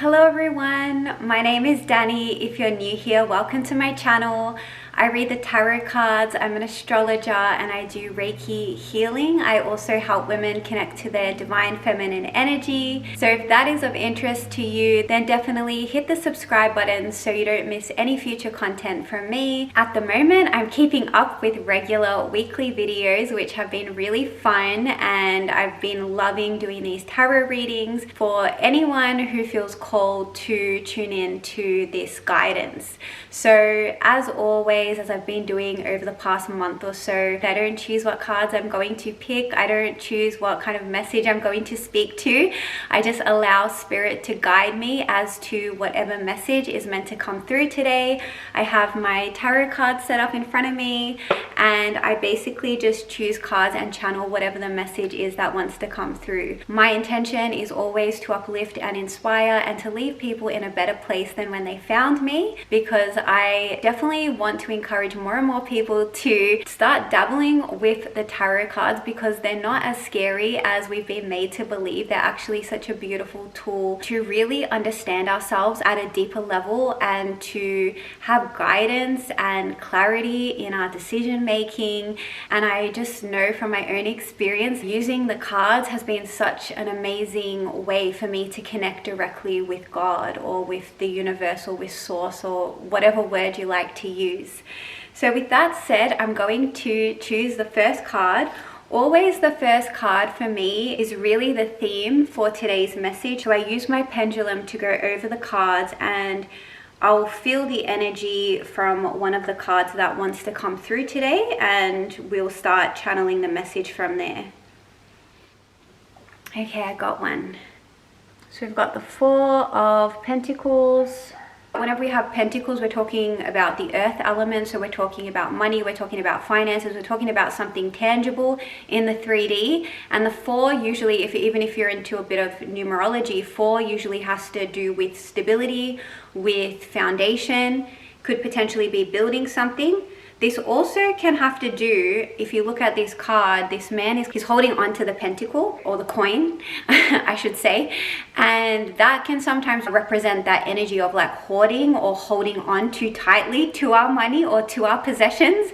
Hello everyone, my name is Danny. If you're new here, welcome to my channel. I read the tarot cards, I'm an astrologer, and I do Reiki healing. I also help women connect to their divine feminine energy. So if that is of interest to you, then definitely hit the subscribe button so you don't miss any future content from me. At the moment, I'm keeping up with regular weekly videos, which have been really fun, and I've been loving doing these tarot readings for anyone who feels called to tune in to this guidance. So as always, as I've been doing over the past month or so, I don't choose what cards I'm going to pick. I don't choose what kind of message I'm going to speak to. I just allow spirit to guide me as to whatever message is meant to come through today. I have my tarot cards set up in front of me, and I basically just choose cards and channel whatever the message is that wants to come through. My intention is always to uplift and inspire and to leave people in a better place than when they found me, because I definitely want to encourage more and more people to start dabbling with the tarot cards, because they're not as scary as we've been made to believe. They're actually such a beautiful tool to really understand ourselves at a deeper level and to have guidance and clarity in our decision making. And I just know from my own experience, using the cards has been such an amazing way for me to connect directly with God or with the universe or with source or whatever word you like to use. So with that said, I'm going to choose the first card. Always the first card for me is really the theme for today's message. So I use my pendulum to go over the cards, and I'll feel the energy from one of the cards that wants to come through today, and we'll start channeling the message from there. Okay, I got one. So we've got the Four of Pentacles. Whenever we have pentacles, we're talking about the earth element. So we're talking about money, we're talking about finances, we're talking about something tangible in the 3D. And the four usually, even if you're into a bit of numerology, four usually has to do with stability, with foundation, could potentially be building something. This also can have to do, if you look at this card, this man he's holding onto the pentacle, or the coin, I should say. And that can sometimes represent that energy of like hoarding or holding on too tightly to our money or to our possessions,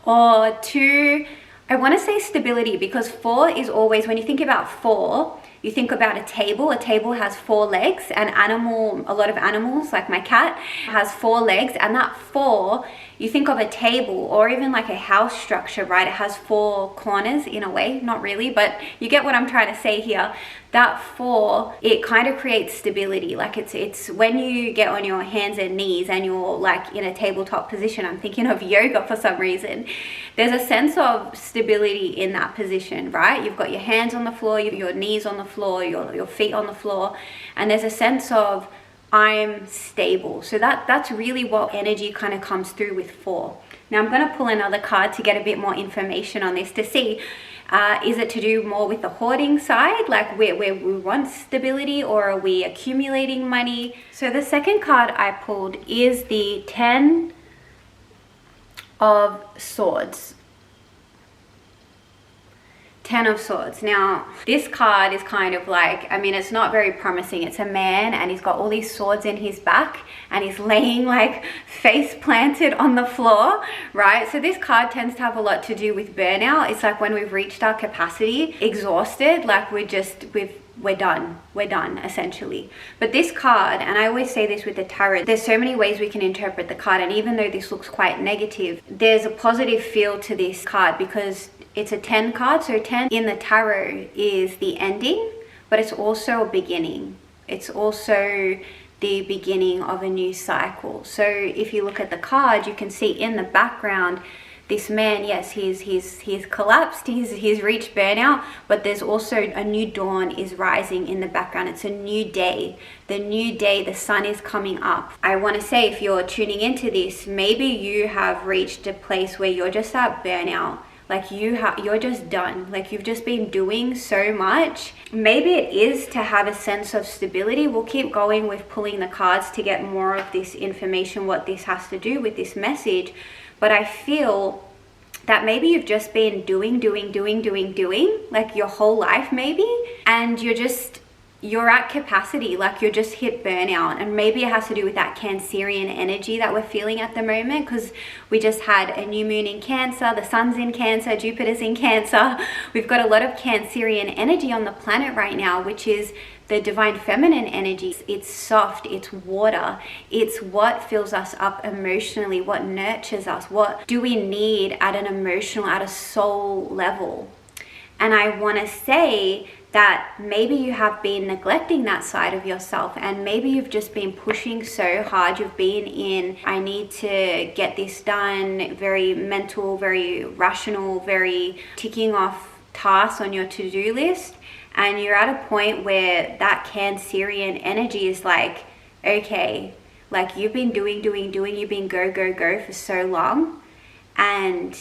or to, I want to say stability, because four is always, when you think about four, you think about a table. A table has four legs. An animal, a lot of animals, like my cat, has four legs. And that four, you think of a table or even like a house structure, right? It has four corners in a way, not really, but you get what I'm trying to say here. That four, it kind of creates stability. Like it's when you get on your hands and knees and you're like in a tabletop position. I'm thinking of yoga for some reason. There's a sense of stability in that position, right? You've got your hands on the floor, your knees on the floor, your feet on the floor, and there's a sense of I'm stable. So that's really what energy kind of comes through with four. Now I'm going to pull another card to get a bit more information on this to see, is it to do more with the hoarding side, like where we want stability, or are we accumulating money? So the second card I pulled is the Ten of Swords. Ten of Swords. Now, this card is kind of like, I mean, it's not very promising. It's a man and he's got all these swords in his back and he's laying like face planted on the floor, right? So this card tends to have a lot to do with burnout. It's like when we've reached our capacity, exhausted, like we're done essentially. But this card, and I always say this with the tarot, there's so many ways we can interpret the card, and even though this looks quite negative, there's a positive feel to this card because it's a 10 card. So 10 in the tarot is the ending, but it's also a beginning. It's also the beginning of a new cycle. So if you look at the card, you can see in the background, this man, yes, he's collapsed, he's reached burnout, but there's also a new dawn is rising in the background. It's a new day. The new day, the sun is coming up. I want to say, if you're tuning into this, maybe you have reached a place where you're just at burnout. Like you're just done. Like you've just been doing so much. Maybe it is to have a sense of stability. We'll keep going with pulling the cards to get more of this information, what this has to do with this message. But I feel that maybe you've just been doing like your whole life maybe, and you're just you're at capacity, like you're just hit burnout. And maybe it has to do with that Cancerian energy that we're feeling at the moment, because we just had a new moon in Cancer, the sun's in Cancer, Jupiter's in Cancer. We've got a lot of Cancerian energy on the planet right now, which is the divine feminine energy. It's soft, it's water, it's what fills us up emotionally, what nurtures us, what do we need at an emotional, at a soul level. And I want to say that maybe you have been neglecting that side of yourself, and maybe you've just been pushing so hard. You've been in, I need to get this done, very mental, very rational, very ticking off tasks on your to-do list. And you're at a point where that Cancerian energy is like, okay, like you've been doing, you've been go for so long. And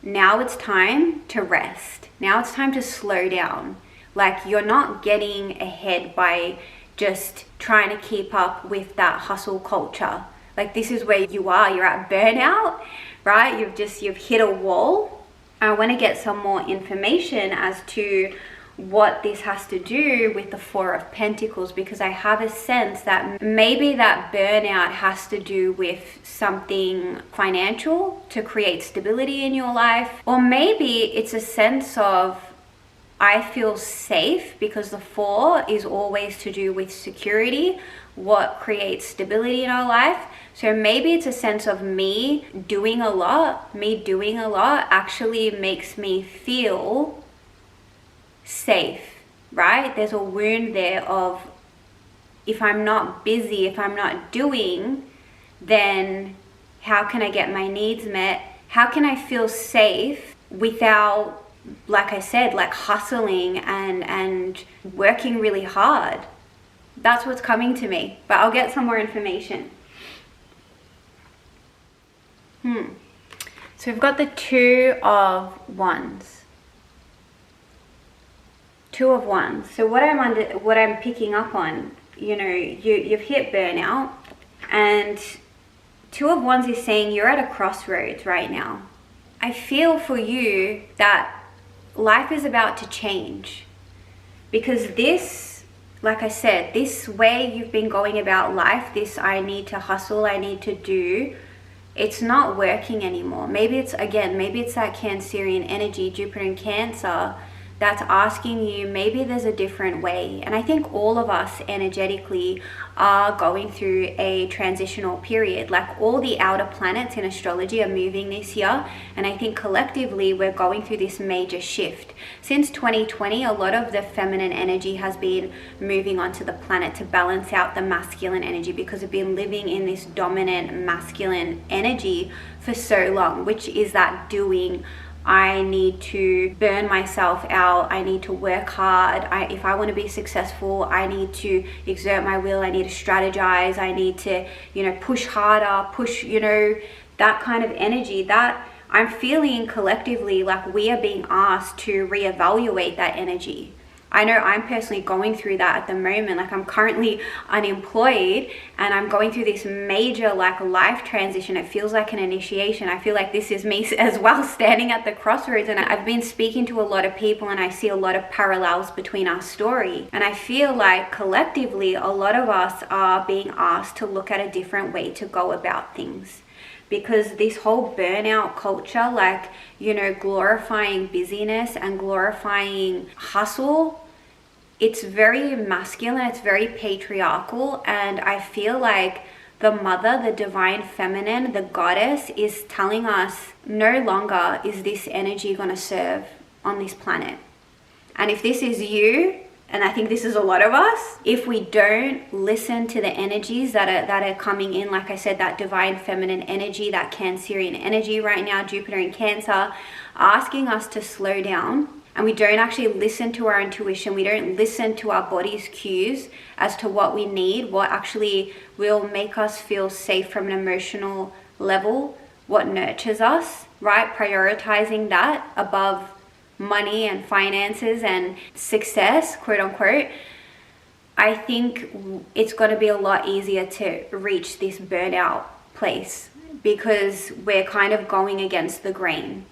now it's time to rest. Now it's time to slow down. Like you're not getting ahead by just trying to keep up with that hustle culture. Like this is where you are, you're at burnout, right? You've hit a wall. I want to get some more information as to what this has to do with the Four of Pentacles, because I have a sense that maybe that burnout has to do with something financial to create stability in your life, or maybe it's a sense of I feel safe, because the Four is always to do with security, what creates stability in our life. So maybe it's a sense of me doing a lot actually makes me feel safe, right? There's a wound there of, if I'm not busy, if I'm not doing, then how can I get my needs met? How can I feel safe without, like I said, like hustling and working really hard? That's what's coming to me, but I'll get some more information. So we've got the Two of Wands. Two of Wands. So what I'm picking up on, you've hit burnout, and Two of Wands is saying you're at a crossroads right now. I feel for you that life is about to change, because this, like I said, this way you've been going about life, this I need to hustle, I need to do, it's not working anymore. Maybe it's that Cancerian energy, Jupiter in Cancer, that's asking you, maybe there's a different way. And I think all of us energetically are going through a transitional period. Like all the outer planets in astrology are moving this year. And I think collectively we're going through this major shift. Since 2020, a lot of the feminine energy has been moving onto the planet to balance out the masculine energy, because we've been living in this dominant masculine energy for so long, which is that doing. I need to burn myself out. I need to work hard. If I want to be successful, I need to exert my will. I need to strategize. I need to, push harder, that kind of energy that I'm feeling collectively. Like we are being asked to reevaluate that energy. I know I'm personally going through that at the moment. Like I'm currently unemployed and I'm going through this major life transition. It feels like an initiation. I feel like this is me as well, standing at the crossroads, and I've been speaking to a lot of people and I see a lot of parallels between our story. And I feel like collectively a lot of us are being asked to look at a different way to go about things. Because this whole burnout culture, glorifying busyness and glorifying hustle, it's very masculine, it's very patriarchal. And I feel like the mother, the divine feminine, the goddess is telling us no longer is this energy going to serve on this planet. And if this is you, and I think this is a lot of us, if we don't listen to the energies that are coming in, like I said, that divine feminine energy, that Cancerian energy right now, Jupiter in Cancer, asking us to slow down, and we don't actually listen to our intuition, we don't listen to our body's cues as to what we need, what actually will make us feel safe from an emotional level, what nurtures us, right? Prioritizing that above money and finances and success, quote unquote, I think it's going to be a lot easier to reach this burnout place, because we're kind of going against the grain.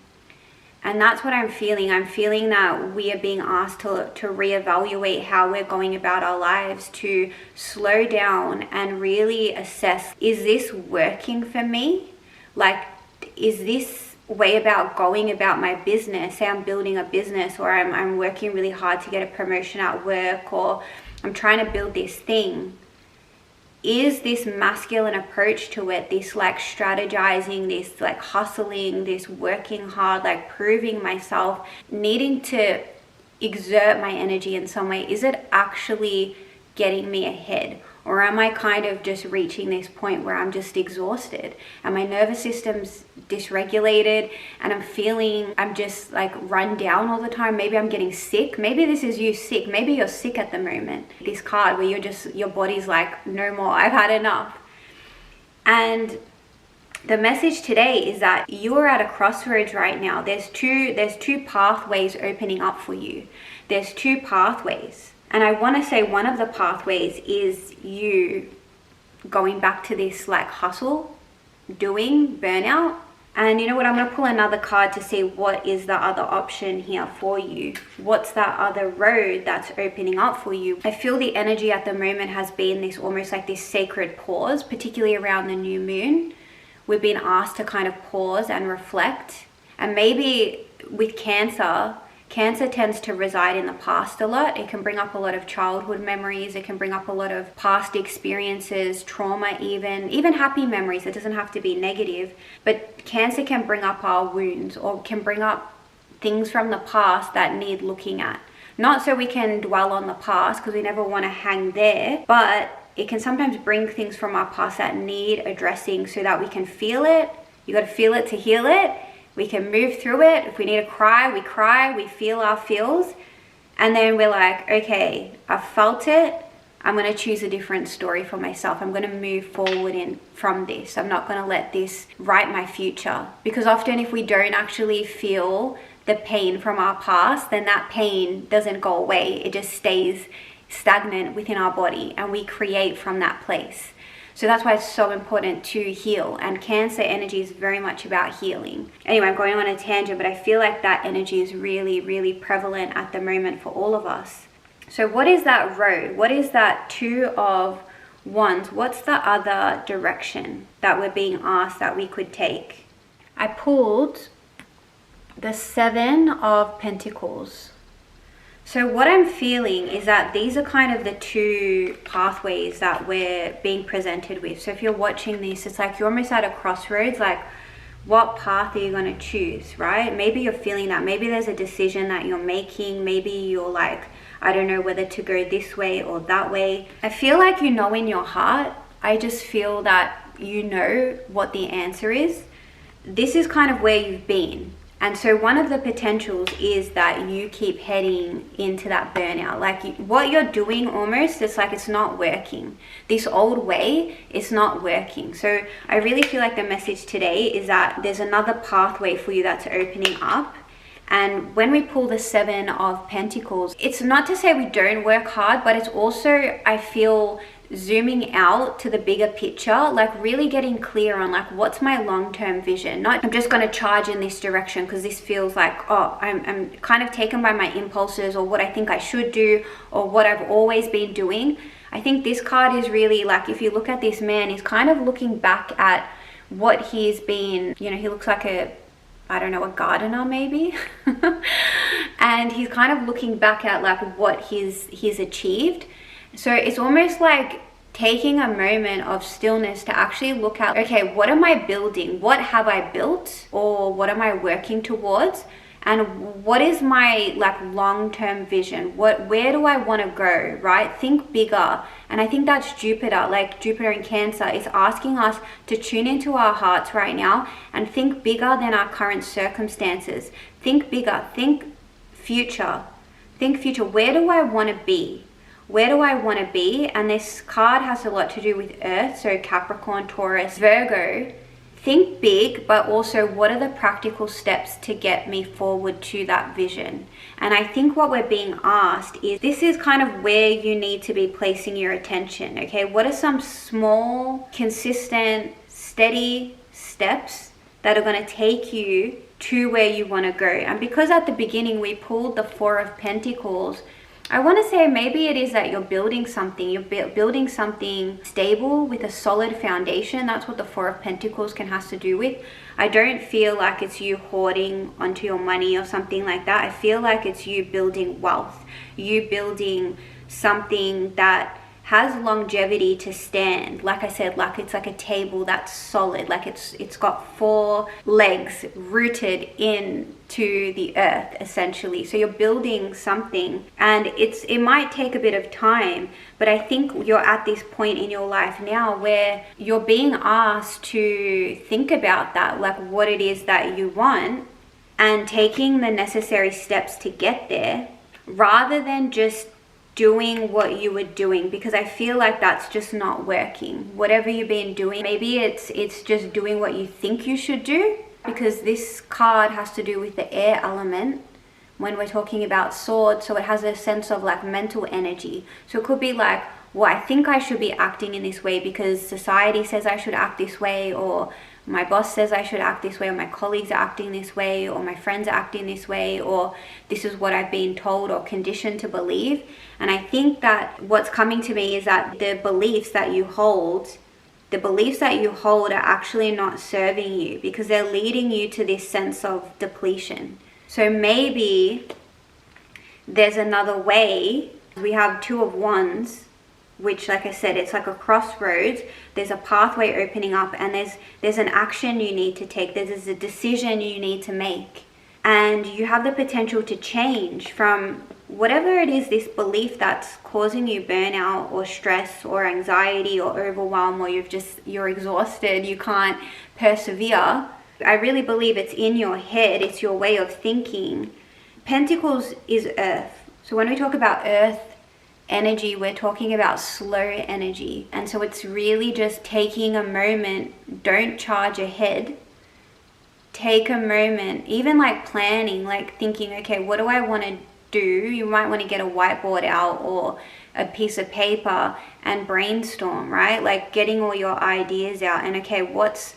And that's what I'm feeling. I'm feeling that we are being asked to reevaluate how we're going about our lives, to slow down and really assess, is this working for me? Like, is this way about going about my business? Say I'm building a business, or I'm working really hard to get a promotion at work, or I'm trying to build this thing. Is this masculine approach to it, this like strategizing, this like hustling, this working hard, like proving myself, needing to exert my energy in some way, is it actually getting me ahead? Or am I kind of just reaching this point where I'm just exhausted and my nervous system's dysregulated and I'm just like run down all the time? Maybe I'm getting sick. Maybe this is you sick. Maybe you're sick at the moment. This card where your body's like, no more, I've had enough. And the message today is that you are at a crossroads right now. There's two pathways opening up for you. There's two pathways. And I want to say one of the pathways is you going back to this like hustle, doing, burnout. And you know what, I'm going to pull another card to see what is the other option here for you. What's that other road that's opening up for you? I feel the energy at the moment has been this almost like this sacred pause, particularly around the new moon. We've been asked to kind of pause and reflect. And maybe with Cancer tends to reside in the past a lot. It can bring up a lot of childhood memories. It can bring up a lot of past experiences, trauma even happy memories. It doesn't have to be negative. But Cancer can bring up our wounds, or can bring up things from the past that need looking at. Not so we can dwell on the past, because we never want to hang there, but it can sometimes bring things from our past that need addressing so that we can feel it. You got to feel it to heal it. We can move through it. If we need to cry, we feel our feels. And then we're like, okay, I've felt it. I'm going to choose a different story for myself. I'm going to move forward from this. I'm not going to let this write my future. Because often if we don't actually feel the pain from our past, then that pain doesn't go away. It just stays stagnant within our body, and we create from that place. So that's why it's so important to heal. And Cancer energy is very much about healing. Anyway, I'm going on a tangent, but I feel like that energy is really, really prevalent at the moment for all of us. So what is that road? What is that Two of Wands? What's the other direction that we're being asked that we could take? I pulled the Seven of Pentacles. So what I'm feeling is that these are kind of the two pathways that we're being presented with. So if you're watching this, it's like you're almost at a crossroads, like what path are you going to choose, right? Maybe you're feeling that. Maybe there's a decision that you're making. Maybe you're like, I don't know whether to go this way or that way. I feel like you know in your heart. I just feel that you know what the answer is. This is kind of where you've been. And so one of the potentials is that you keep heading into that burnout. Like what you're doing almost, it's like it's not working. This old way, it's not working. So I really feel like the message today is that there's another pathway for you that's opening up. And when we pull the Seven of Pentacles, it's not to say we don't work hard, but it's also, I feel, zooming out to the bigger picture, like really getting clear on like what's my long-term vision. Not I'm just going to charge in this direction because this feels like, oh, I'm kind of taken by my impulses or what I think I should do or what I've always been doing. I think this card is really like, if you look at this man, he's kind of looking back at what he's been, you know, he looks like a gardener maybe. And he's kind of looking back at like what he's achieved. So it's almost like taking a moment of stillness to actually look at, okay, what am I building? What have I built? Or what am I working towards? And what is my like long-term vision? Where do I want to go, right? Think bigger. And I think that's Jupiter, like Jupiter in Cancer is asking us to tune into our hearts right now and think bigger than our current circumstances. Think bigger, think future. Think future. Where do I want to be? Where do I want to be? And this card has a lot to do with Earth, so Capricorn, Taurus, Virgo. Think big, but also what are the practical steps to get me forward to that vision? And I think what we're being asked is, this is kind of where you need to be placing your attention, okay? What are some small, consistent, steady steps that are going to take you to where you want to go. And because at the beginning we pulled the Four of Pentacles, I want to say maybe it is that you're building something. You're building something stable with a solid foundation. That's what the Four of Pentacles has to do with. I don't feel like it's you hoarding onto your money or something like that. I feel like it's you building wealth. You building something that has longevity to stand. Like I said, like it's like a table that's solid, like it's got 4 legs rooted into the earth essentially. So you're building something, and it might take a bit of time, but I think you're at this point in your life now where you're being asked to think about that, like what it is that you want, and taking the necessary steps to get there, rather than just doing what you were doing, because I feel like that's just not working. Whatever you've been doing, maybe it's just doing what you think you should do, because this card has to do with the air element when we're talking about swords. So it has a sense of like mental energy. So it could be like, well, I think I should be acting in this way because society says I should act this way, or my boss says I should act this way, or my colleagues are acting this way, or my friends are acting this way, or this is what I've been told or conditioned to believe. And I think that what's coming to me is that the beliefs that you hold are actually not serving you, because they're leading you to this sense of depletion. So maybe there's another way. We have Two of Wands, which, like I said, it's like a crossroads. There's a pathway opening up, and there's an action you need to take. There's a decision you need to make, and you have the potential to change from whatever it is, this belief that's causing you burnout or stress or anxiety or overwhelm, or you're exhausted, you can't persevere. I really believe it's in your head. It's your way of thinking. Pentacles is earth. So when we talk about earth energy, we're talking about slow energy. And so it's really just taking a moment. Don't charge ahead. Take a moment, even like planning, like thinking, okay, what do I want to do? You might want to get a whiteboard out or a piece of paper and brainstorm, right? Like getting all your ideas out, and okay, what's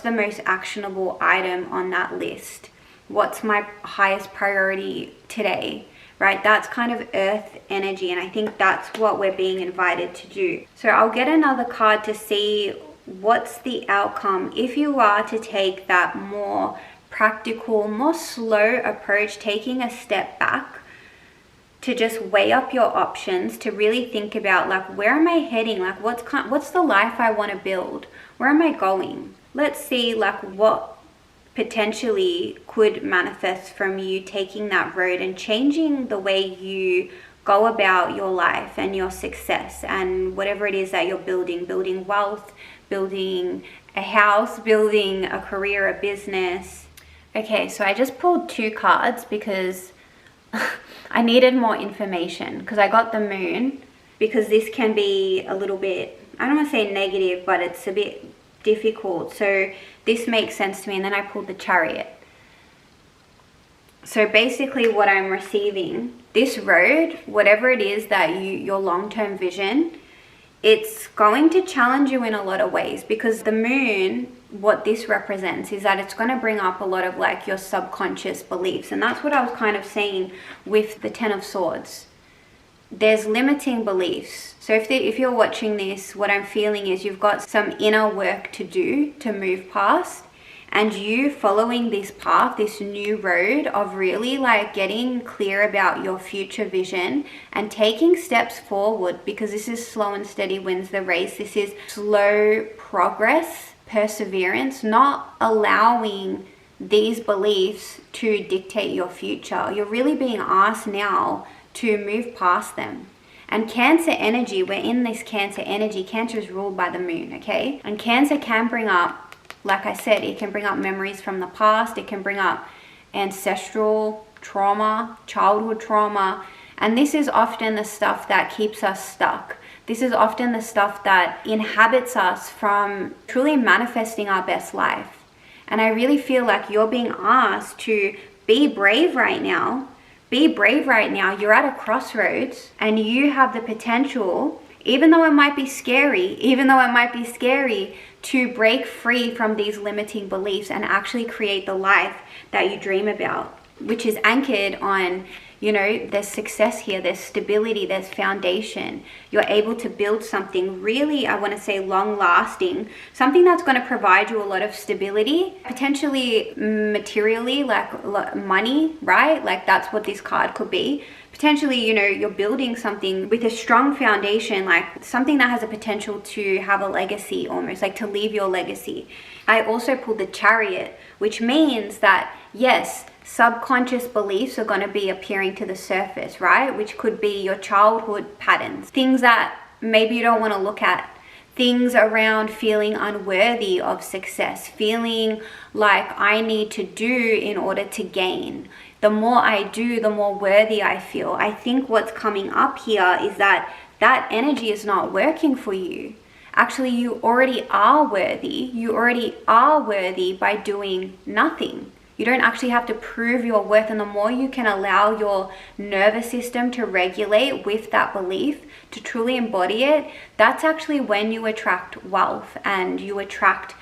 the most actionable item on that list? What's my highest priority today? Right? That's kind of earth energy, and I think that's what we're being invited to do. So I'll get another card to see what's the outcome if you are to take that more practical, more slow approach, taking a step back to just weigh up your options, to really think about like, where am I heading? Like what's the life I want to build? Where am I going? Let's see like what potentially could manifest from you taking that road and changing the way you go about your life and your success and whatever it is that you're building wealth, building a house, building a career, a business. Okay, so I just pulled 2 cards because I needed more information, because I got the Moon, because this can be a little bit, I don't want to say negative, but it's a bit difficult. So this makes sense to me. And then I pulled the Chariot. So basically what I'm receiving, this road, whatever it is that your long-term vision, it's going to challenge you in a lot of ways, because the Moon, what this represents is that it's going to bring up a lot of like your subconscious beliefs. And that's what I was kind of saying with the 10 of Swords. There's limiting beliefs. So if you're watching this, what I'm feeling is you've got some inner work to do to move past, and you following this path, this new road of really like getting clear about your future vision and taking steps forward, because this is slow and steady wins the race. This is slow progress, perseverance, not allowing these beliefs to dictate your future. You're really being asked now to move past them. And Cancer energy, we're in this Cancer energy. Cancer is ruled by the Moon, okay? And Cancer can bring up, like I said, it can bring up memories from the past. It can bring up ancestral trauma, childhood trauma. And this is often the stuff that keeps us stuck. This is often the stuff that inhabits us from truly manifesting our best life. And I really feel like you're being asked to be brave right now. Be brave right now. You're at a crossroads, and you have the potential, even though it might be scary, to break free from these limiting beliefs and actually create the life that you dream about, which is anchored on, you know, there's success here, there's stability, there's foundation. You're able to build something really, I want to say, long lasting, something that's going to provide you a lot of stability, potentially materially, like money, right? Like that's what this card could be. Potentially, you know, you're building something with a strong foundation, like something that has a potential to have a legacy, almost like to leave your legacy. I also pulled the Chariot, which means that yes, subconscious beliefs are going to be appearing to the surface, right? Which could be your childhood patterns, things that maybe you don't want to look at, things around feeling unworthy of success, feeling like I need to do in order to gain. The more I do, the more worthy I feel. I think what's coming up here is that that energy is not working for you. Actually, you already are worthy. You already are worthy by doing nothing. You don't actually have to prove your worth, and the more you can allow your nervous system to regulate with that belief, to truly embody it, that's actually when you attract wealth and you attract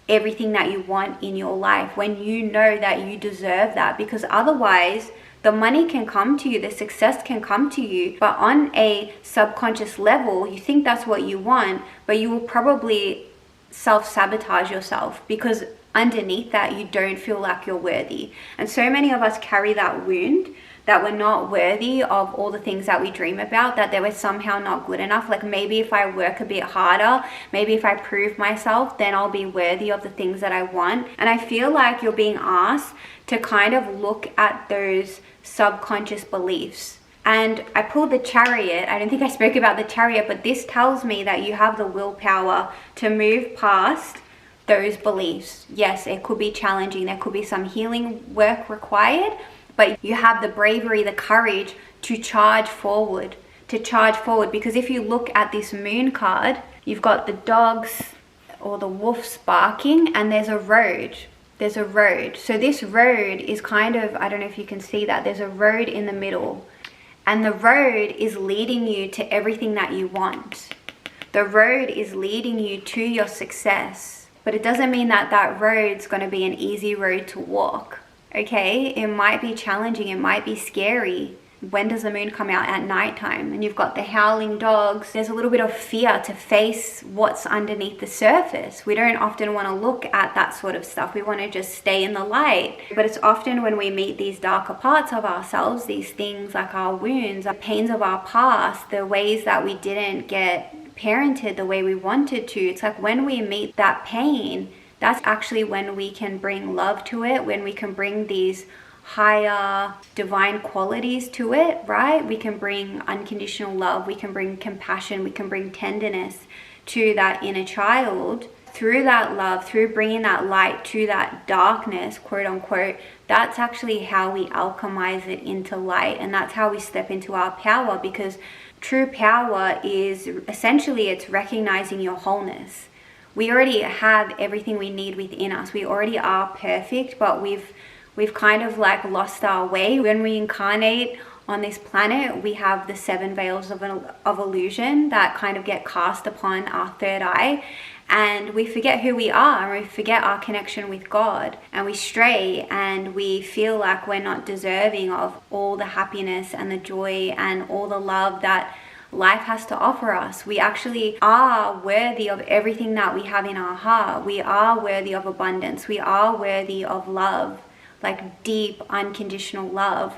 everything that you want in your life, when you know that you deserve that. Because otherwise, the money can come to you, the success can come to you, but on a subconscious level, you think that's what you want, but you will probably self-sabotage yourself because underneath that you don't feel like you're worthy. And so many of us carry that wound, that we're not worthy of all the things that we dream about, that they were somehow not good enough. Like maybe if I work a bit harder, maybe if I prove myself, then I'll be worthy of the things that I want. And I feel like you're being asked to kind of look at those subconscious beliefs. And I pulled the Chariot. I don't think I spoke about the Chariot, but this tells me that you have the willpower to move past those beliefs. Yes, it could be challenging. There could be some healing work required, but you have the bravery, the courage to charge forward, because if you look at this Moon card, you've got the dogs or the wolves barking, and there's a road. So this road is kind of, I don't know if you can see that, there's a road in the middle, and the road is leading you to everything that you want. The road is leading you to your success. But it doesn't mean that that road's going to be an easy road to walk, okay? It might be challenging, it might be scary. When does the moon come out? At nighttime, and you've got the howling dogs. There's a little bit of fear to face what's underneath the surface. We don't often want to look at that sort of stuff. We want to just stay in the light. But it's often when we meet these darker parts of ourselves, these things like our wounds, our pains of our past, the ways that we didn't get parented the way we wanted to, it's like when we meet that pain, that's actually when we can bring love to it, when we can bring these higher divine qualities to it, right? We can bring unconditional love, we can bring compassion, we can bring tenderness to that inner child. Through that love, through bringing that light to that darkness, quote unquote, that's actually how we alchemize it into light, and that's how we step into our power. Because true power is essentially, it's recognizing your wholeness. We already have everything we need within us. We already are perfect, but we've kind of like lost our way. When we incarnate on this planet, we have the 7 veils of illusion that kind of get cast upon our third eye, and we forget who we are, and we forget our connection with God, and we stray, and we feel like we're not deserving of all the happiness and the joy and all the love that life has to offer us. We actually are worthy of everything that we have in our heart. We are worthy of abundance. We are worthy of love, like deep, unconditional love.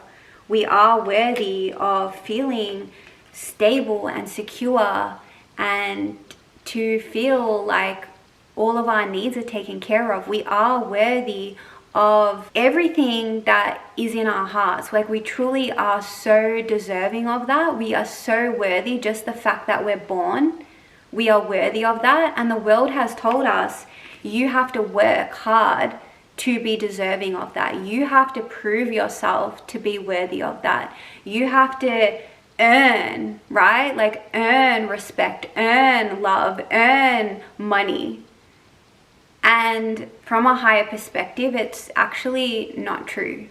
We are worthy of feeling stable and secure, and to feel like all of our needs are taken care of. We are worthy of everything that is in our hearts. Like we truly are so deserving of that. We are so worthy. Just the fact that we're born, we are worthy of that. And the world has told us, you have to work hard to be deserving of that. You have to prove yourself to be worthy of that. You have to earn, right? Like earn respect, earn love, earn money. And from a higher perspective, it's actually not true.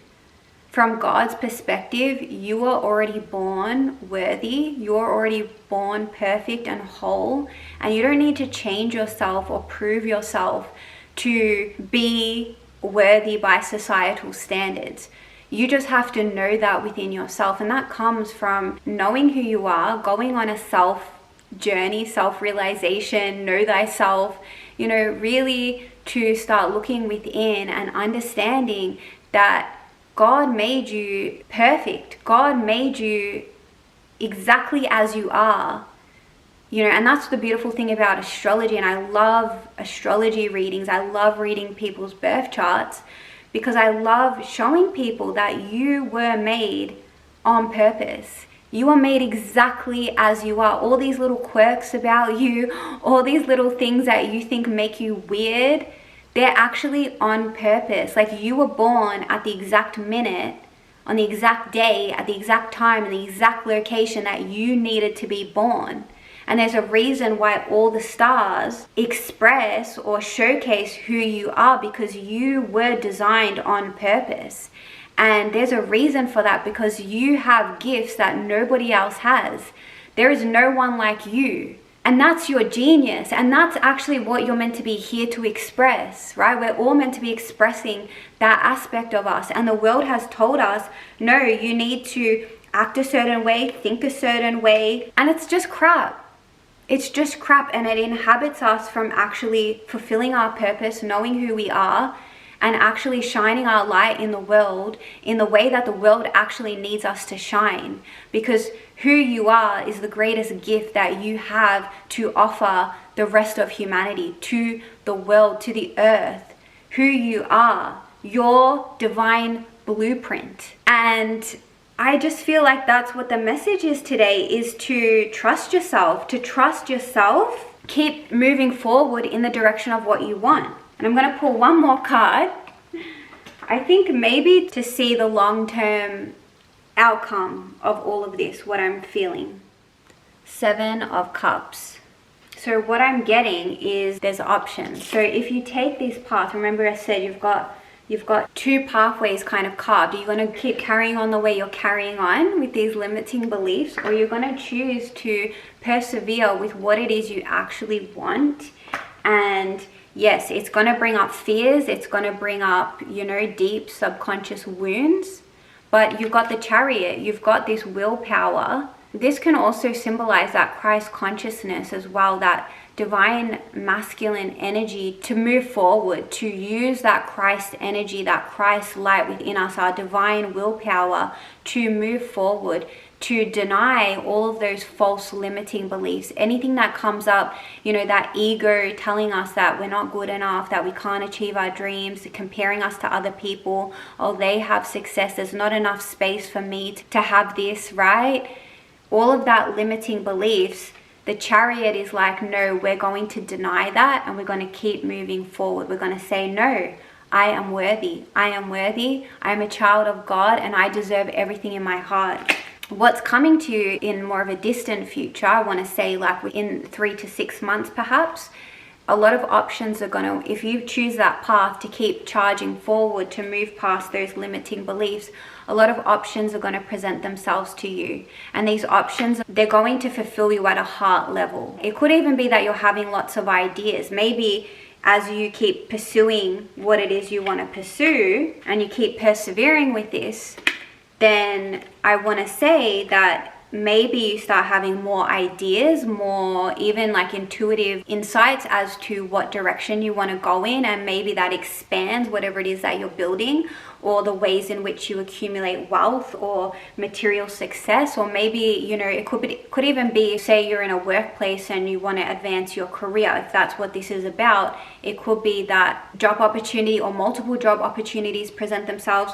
from God's perspective, you are already born worthy. You're already born perfect and whole. And you don't need to change yourself or prove yourself to be worthy by societal standards. You just have to know that within yourself. And that comes from knowing who you are, going on a self journey, self-realization, know thyself, really to start looking within and understanding that God made you perfect. God made you exactly as you are. And that's the beautiful thing about astrology. And I love astrology readings. I love reading people's birth charts because I love showing people that you were made on purpose. You are made exactly as you are. All these little quirks about you, all these little things that you think make you weird, they're actually on purpose. Like, you were born at the exact minute, on the exact day, at the exact time, in the exact location that you needed to be born. And there's a reason why all the stars express or showcase who you are, because you were designed on purpose. And there's a reason for that, because you have gifts that nobody else has. There is no one like you. And that's your genius. And that's actually what you're meant to be here to express, right? We're all meant to be expressing that aspect of us. And the world has told us, no, you need to act a certain way, think a certain way. And it's just crap. It's just crap. And it inhabits us from actually fulfilling our purpose, knowing who we are, and actually shining our light in the world in the way that the world actually needs us to shine. Because who you are is the greatest gift that you have to offer the rest of humanity, to the world, to the earth. Who you are, your divine blueprint. And I just feel like that's what the message is today, is to trust yourself, keep moving forward in the direction of what you want. And I'm going to pull one more card. I think maybe to see the long-term outcome of all of this, what I'm feeling. 7 of Cups. So what I'm getting is there's options. So if you take this path, remember I said you've got 2 pathways kind of carved. You're going to keep carrying on the way you're carrying on with these limiting beliefs, or you're going to choose to persevere with what it is you actually want. And yes, it's going to bring up fears. It's going to bring up, deep subconscious wounds. But you've got the Chariot. You've got this willpower. This can also symbolize that Christ consciousness as well, that divine masculine energy to move forward, to use that Christ energy, that Christ light within us, our divine willpower to move forward, to deny all of those false limiting beliefs. Anything that comes up, that ego telling us that we're not good enough, that we can't achieve our dreams, comparing us to other people. Oh, they have success, there's not enough space for me to have this, right? All of that limiting beliefs, the Chariot is like, no, we're going to deny that, and we're going to keep moving forward. We're going to say, no, I am worthy. I am worthy. I am a child of God, and I deserve everything in my heart. What's coming to you in more of a distant future, I want to say like within 3 to 6 months perhaps, a lot of options are going to, if you choose that path to keep charging forward, to move past those limiting beliefs, a lot of options are going to present themselves to you. And these options, they're going to fulfill you at a heart level. It could even be that you're having lots of ideas. Maybe as you keep pursuing what it is you want to pursue, and you keep persevering with this, then I want to say that maybe you start having more ideas, more even like intuitive insights as to what direction you want to go in, and maybe that expands whatever it is that you're building, or the ways in which you accumulate wealth or material success. Or maybe, it could even be, say you're in a workplace and you want to advance your career. If that's what this is about, it could be that job opportunity or multiple job opportunities present themselves,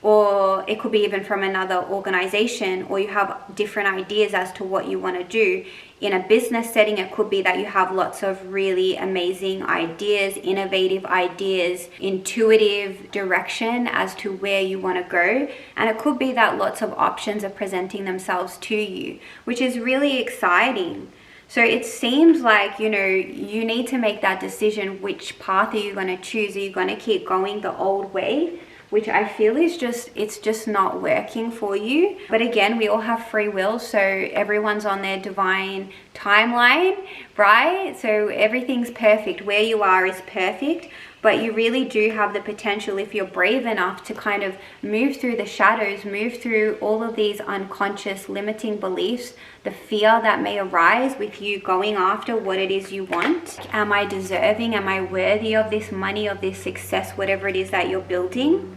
or it could be even from another organization, or you have different ideas as to what you want to do. In a business setting, it could be that you have lots of really amazing ideas, innovative ideas, intuitive direction as to where you want to go. And it could be that lots of options are presenting themselves to you, which is really exciting. So it seems like, you need to make that decision. Which path are you going to choose? Are you going to keep going the old way, which I feel is it's just not working for you. But again, we all have free will, so everyone's on their divine timeline, right? So everything's perfect. Where you are is perfect. But you really do have the potential, if you're brave enough, to kind of move through the shadows, move through all of these unconscious limiting beliefs, the fear that may arise with you going after what it is you want. Am I deserving? Am I worthy of this money, of this success, whatever it is that you're building?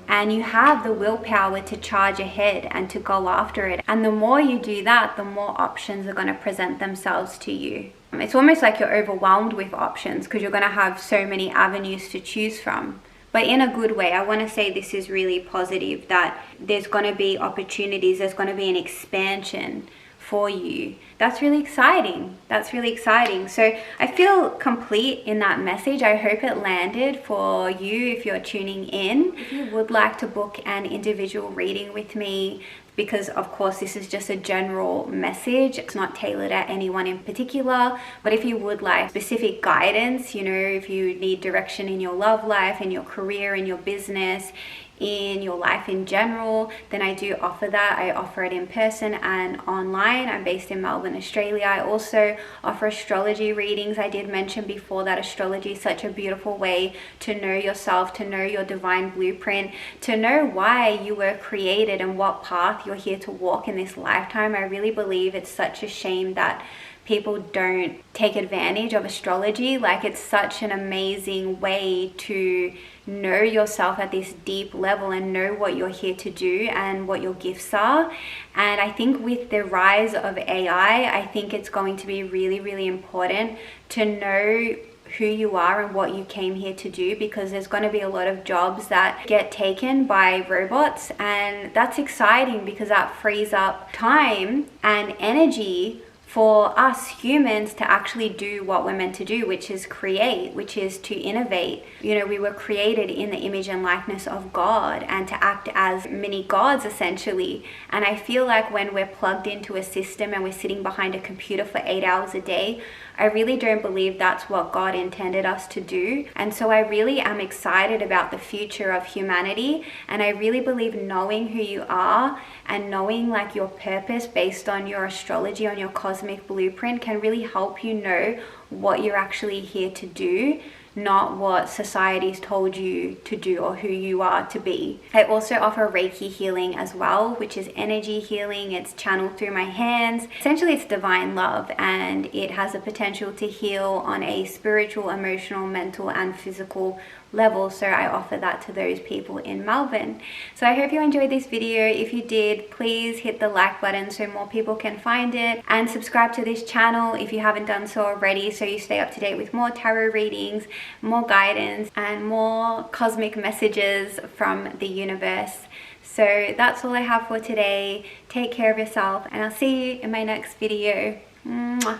And you have the willpower to charge ahead and to go after it. And the more you do that, the more options are going to present themselves to you. It's almost like you're overwhelmed with options because you're going to have so many avenues to choose from. But in a good way. I want to say this is really positive, that there's going to be opportunities, there's going to be an expansion for you. That's really exciting. That's really exciting. So I feel complete in that message. I hope it landed for you if you're tuning in. If you would like to book an individual reading with me, because of course this is just a general message, it's not tailored at anyone in particular, but if you would like specific guidance, you know, if you need direction in your love life, in your career, in your business, in your life in general, then I do offer that. I offer it in person and online. I'm based in Melbourne, Australia. I also offer astrology readings. I did mention before that astrology is such a beautiful way to know yourself, to know your divine blueprint, to know why you were created and what path you're here to walk in this lifetime. I really believe it's such a shame that people don't take advantage of astrology. Like, it's such an amazing way to know yourself at this deep level and know what you're here to do and what your gifts are. And I think with the rise of AI, I think it's going to be really, really important to know who you are and what you came here to do, because there's going to be a lot of jobs that get taken by robots, and that's exciting because that frees up time and energy for us humans to actually do what we're meant to do, which is create, which is to innovate. You know, we were created in the image and likeness of God and to act as mini gods essentially. And I feel like when we're plugged into a system and we're sitting behind a computer for 8 hours a day, I really don't believe that's what God intended us to do. And so I really am excited about the future of humanity. And I really believe knowing who you are and knowing like your purpose based on your astrology, on your cosmic blueprint, can really help you know what you're actually here to do, not what society's told you to do or who you are to be. I also offer Reiki healing as well, which is energy healing. It's channeled through my hands. Essentially, it's divine love, and it has the potential to heal on a spiritual, emotional, mental, and physical level. So I offer that to those people in Melbourne. So I hope you enjoyed this video. If you did, please hit the like button so more people can find it, and subscribe to this channel if you haven't done so already, so you stay up to date with more tarot readings, more guidance, and more cosmic messages from the universe. So that's all I have for today. Take care of yourself, and I'll see you in my next video. Mwah.